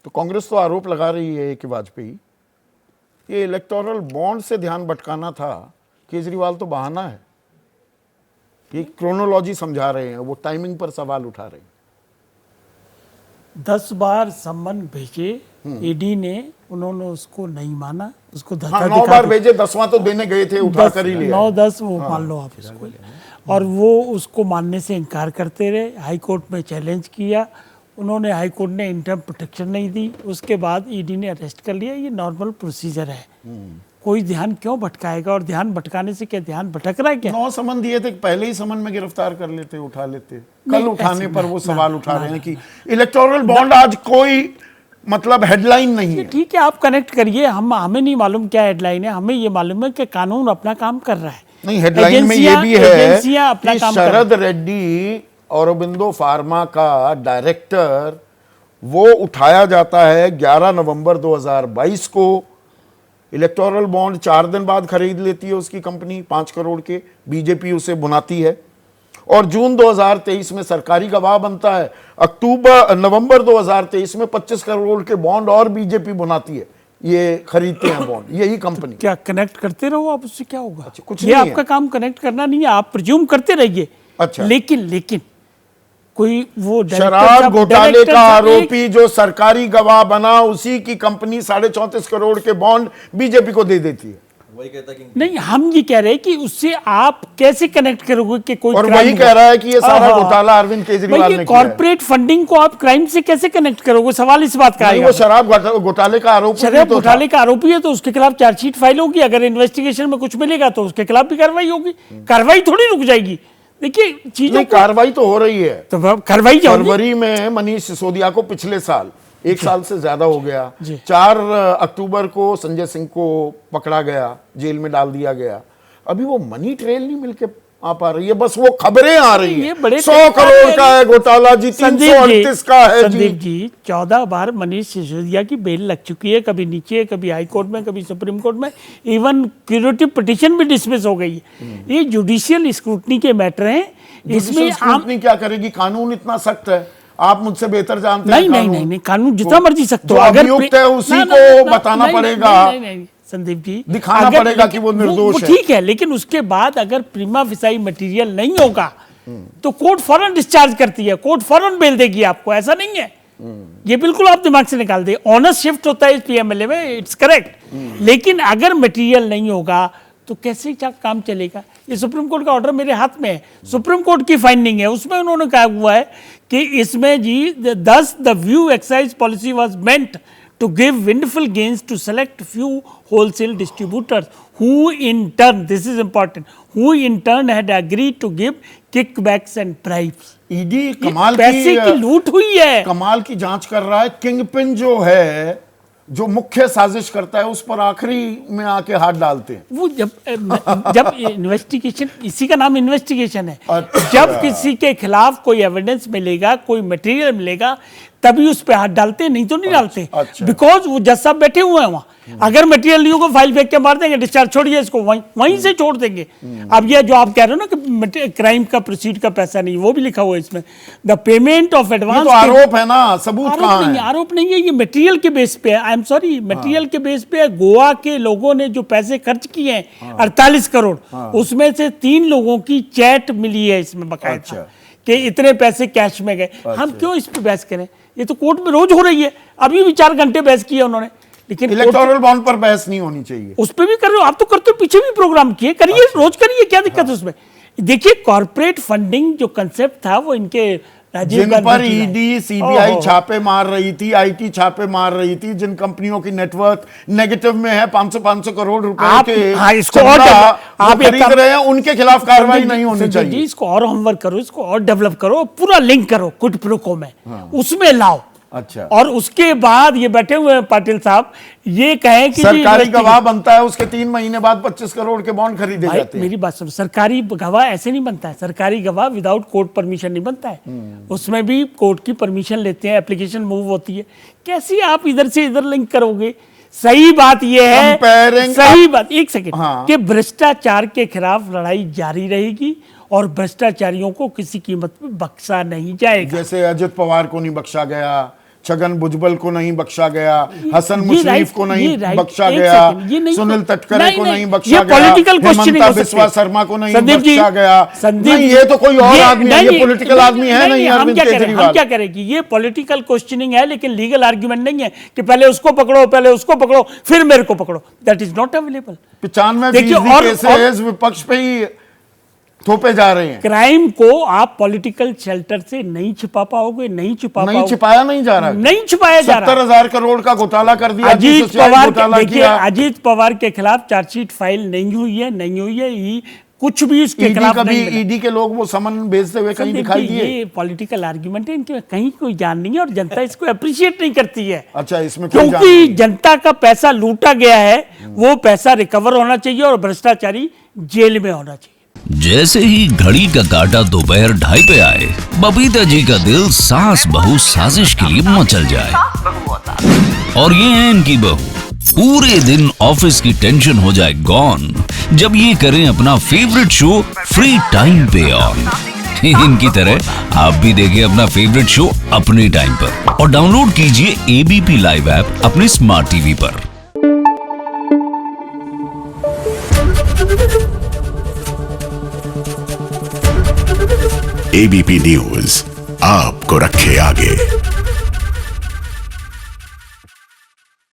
तो कांग्रेस तो आरोप लगा रही है कि वाजपेयी ये इलेक्टोरल बॉन्ड से ध्यान भटकाना था, केजरीवाल तो बहाना है। ये क्रोनोलॉजी समझा रहे हैं, वो टाइमिंग पर सवाल उठा रहे हैं। 10 बार सम्मन भेजे ईडी ने, उन्होंने उसको नहीं माना, उसको धक्का हाँ, 9 दिखा बार भेजे, 10वां तो देने गए थे, उठा कर ही लिया। 9-10 वो मान लो आप इसको। और वो उसको मानने से इनकार करते रहे, हाई कोर्ट में चैलेंज किया, उन्होंने, हाई कोर्ट ने इंटरम प्रोटेक्शन नहीं दी, उसके बाद ईडी ने अरेस्ट कर लिया। ये नॉर्मल प्रोसीजर है। कोई ध्यान क्यों भटकाएगा, और ध्यान भटकाने से क्या ध्यान भटक रहा है क्या? 9 समन दिए थे, पहले ही समन में गिरफ्तार कर लेते, उठा लेते। कल उठाने पर वो सवाल उठा रहे हैं कि इलेक्टोरल बॉन्ड आज कोई मतलब हेडलाइन नहीं है। ठीक है, आप कनेक्ट करिए, हमें नहीं मालूम क्या हेडलाइन है, हमें ये मालूम है कि कानून अपना काम कर रहा है। नहीं, हेडलाइन में ये भी है अपना कि काम शरद रेड्डी औरोबिंदो फार्मा का डायरेक्टर वो उठाया जाता है 11 नवंबर 2022 को। इलेक्टोरल बॉन्ड 4 दिन बाद खरीद लेती है उसकी कंपनी 5 करोड़ के, बीजेपी उसे बुनाती है, और जून 2023 में सरकारी गवाह बनता है। नवंबर 2023 में 25 करोड़ के बॉन्ड और बीजेपी बुनाती है, ये खरीदते हैं बॉन्ड, यही कंपनी। क्या कनेक्ट करते रहो आप, उससे क्या होगा? अच्छा, कुछ ये नहीं आपका है। काम कनेक्ट करना नहीं है, आप प्रिज्यूम करते रहिए। अच्छा। लेकिन कोई वो शराब घोटाले का आरोपी जो सरकारी गवाह बना, उसी की कंपनी 34.5 करोड़ के बॉन्ड बीजेपी को दे देती है। वही कहता कि नहीं, हम ये कह रहे हैं कि उससे आप कैसे कनेक्ट करोगे कि कोई और crime वही हुआ? कह रहा है कि ये सारा घोटाला अरविंद केजरीवाल ने किया है। कॉर्पोरेट फंडिंग को आप क्राइम से कैसे कनेक्ट करोगे? सवाल इस बात का नहीं, आएगा। वो शराब घोटाले का आरोपी शराब तो था। घोटाले का आरोपी है तो उसके खिलाफ चार्जशीट फाइल होगी, अगर इन्वेस्टिगेशन में कुछ मिलेगा तो उसके खिलाफ भी कार्रवाई होगी। कार्रवाई थोड़ी रुक जाएगी। देखिए चीजों नहीं, कार्रवाई तो हो रही है। तो कार्रवाई क्या होगी? फरवरी में मनीष सिसोदिया को पिछले साल, 1 साल से ज्यादा हो गया, जी। 4 अक्टूबर को संजय सिंह को पकड़ा गया, जेल में डाल दिया गया। अभी वो मनी ट्रेल नहीं मिलके आ पा रही है, बस वो खबरें आ रही ये हैं। बड़े 100 करोड़ का है घोटाला जी, 338 का है जी। संदीप जी 14 बार मनीष सिसोदिया की बेल लग चुकी है, कभी नीचे, कभी हाई कोर्ट में, कभी सुप्रीम कोर्ट में, इवन क्यूरेटिव पिटीशन भी डिसमिस हो गई है। ये जुडिशियल स्क्रूटनी के मैटर हैं, इसमें आम क्या करेगी? कानून इतना सख्त है, आप मुझसे बेहतर जानते नहीं हैं। नहीं नहीं, कानून जितना मर्जी सख्त हो, जो अगर अभियुक्त है उसी ना, को ना, बताना नहीं, पड़ेगा। नहीं, संदीप जी, दिखाना अगर- पड़ेगा कि वो निर्दोष है। ठीक है, लेकिन उसके बाद अगर प्रीमा फिसाई मटेरियल नहीं होगा तो कोर्ट फौरन डिस्चार्ज करती है, कोर्ट फौरन बेल देगी आपको, ऐसा नहीं है। ये बिल्कुल आप दिमाग से निकाल दे। ऑनर शिफ्ट होता है इस पीएमएलए में, इट्स करेक्ट। लेकिन अगर मटेरियल नहीं होगा तो कैसे क्या काम चलेगा? ये सुप्रीम कोर्ट का ऑर्डर मेरे हाथ में है, सुप्रीम कोर्ट की फाइंडिंग है, उसमें उन्होंने कहा हुआ है कि इसमें जी दस the view excise policy was meant to give windfall gains to select few wholesale distributors who in turn, this is important, who in turn had agreed to give kickbacks and bribes. ED ये कमाल पैसे की लूट हुई है। कमाल की जांच कर रहा है। किंगपिन जो है, जो मुख्य साजिश करता है, उस पर आखिरी में आके हाथ डालते हैं। वो जब इन्वेस्टिगेशन, इसी का नाम इन्वेस्टिगेशन है। अच्छा। जब किसी के खिलाफ कोई एविडेंस मिलेगा, कोई मटेरियल मिलेगा, तभी उस पे हाथ डालते, नहीं तो नहीं डालते। अच्छा। बिकॉज वो जज साहब बैठे हुए हैं वहाँ, अगर मटेरियल नहीं होगा फाइल फेंक के मार देंगे, डिस्चार्ज छोड़िए इसको, वहीं से छोड़ देंगे। अब ये जो आप कह रहे हो ना कि क्राइम का प्रोसीड का पैसा नहीं, वो भी लिखा हुआ है इसमें, द पेमेंट ऑफ ये एडवांस। तो आरोप है ना, सबूत कहाँ है? आरोप नहीं है, ये मटेरियल के बेस पे है। आई एम सॉरी, मटेरियल के बेस पे है। गोवा के लोगों ने जो पैसे खर्च किए हैं 48 करोड़, उसमें से 3 लोगों की चैट मिली है इसमें बकायदा। अच्छा। कि इतने पैसे कैश में गए। हम क्यों इस पे बहस करें? ये तो कोर्ट में रोज हो रही है, अभी भी 4 घंटे बहस किया उन्होंने। लेकिन इलेक्टोरल बॉन्ड पर बहस नहीं होनी चाहिए। उस पे भी कर रहे हो आप, तो करते हो, पीछे भी प्रोग्राम किए, करिए, रोज करिए, क्या दिक्कत है उसमें? देखिए कॉर्पोरेट फंडिंग जो कंसेप्ट था वो इनके राजीव जिन पर गांधी जी ईडी सीबीआई ओहो। छापे मार रही थी, आईटी छापे मार रही थी, जिन कंपनियों की नेटवर्थ नेगेटिव में है, 500 करोड़ रुपए आप- के हाँ, इसको चंदा और वो आप एक खरीद काम- रहे हैं, उनके खिलाफ कार्रवाई नहीं होनी संजय जी, चाहिए। इसको और होमवर्क करो, इसको और डेवलप करो, पूरा लिंक करो कुट प्रोको में, उसमें लाओ। अच्छा। और उसके बाद ये बैठे हुए हैं पाटिल साहब, ये कहें कि सरकारी जी गवाह बनता है, उसके 3 महीने बाद 25 करोड़ के बॉन्ड खरीदे भाई जाते हैं। मेरी बात सुनो, सरकारी गवाह ऐसे नहीं बनता है। सरकारी गवाह विदाउट कोर्ट परमिशन नहीं बनता है, उसमें भी कोर्ट की परमिशन लेते हैं, एप्लीकेशन मूव होती है। कैसे आप इधर से इधर लिंक करोगे? सही बात यह है, Comparing सही बात, एक सेकेंड, हाँ। कि भ्रष्टाचार के खिलाफ लड़ाई जारी रहेगी और भ्रष्टाचारियों को किसी कीमत पे बख्शा नहीं जाएगा। जैसे अजित पवार को नहीं बख्शा गया, छगन भुजबल को नहीं बख्शा गया, हसन ये मुशर्रफ right, को ये नहीं right, बख्शा एक गया, second, ये नहीं, सुनील तटकरे नहीं, को नहीं, नहीं ये बख्शा गया, political questioning हेमंता हो सकती बिस्वा है। शर्मा को नहीं संदीप जी, बख्शा गया। संदीप नहीं, जी, ये तो कोई और आदमी है, ये नहीं, पॉलिटिकल आदमी है नहीं हम अरविंद क्या करें, हम केजरीवाल। क्या करें कि ये पॉलिटिकल क्वेश्चनिंग है, लेकिन लीगल आर्ग्यूमेंट नहीं है कि पहले उसको पकड़ो, पहले उसको पकड़ो, फिर मेरे को पकड़ो। That is not available. 95% cases विपक्ष पे ही थोपे जा रहे हैं। क्राइम को आप पॉलिटिकल शेल्टर से नहीं छिपा पाओगे, नहीं छिपाया नहीं जा रहा, नहीं छिपाया जा रहा। 70,000 करोड़ का घोटाला कर दिया, अजीत पवार देखिए, किया। अजीत पवार के खिलाफ चार्जशीट फाइल नहीं हुई है, कुछ भी उसके खिलाफ नहीं मिला। ईडी के लोग वो समन भेजते हुए कहीं दिखाई दिए? ये पॉलिटिकल आर्गुमेंट है, इनके कहीं कोई जान नहीं है और जनता इसको अप्रिशिएट नहीं करती है। अच्छा, इसमें कोई जान क्योंकि नहीं। जनता का पैसा लूटा गया है, वो पैसा रिकवर होना चाहिए और भ्रष्टाचारी जेल में होना चाहिए। जैसे ही घड़ी का काटा दोपहर 2:30 पे आए, बबीता जी का दिल सास बहू साजिश के लिए मचल जाए। और ये है इनकी बहू, पूरे दिन ऑफिस की टेंशन हो जाए गॉन जब ये करें अपना फेवरेट शो फ्री टाइम पे ऑन। इनकी तरह आप भी देखिए अपना फेवरेट शो अपने टाइम पर और डाउनलोड कीजिए ABP लाइव ऐप अपने स्मार्ट टीवी पर। ABP न्यूज आपको रखे आगे।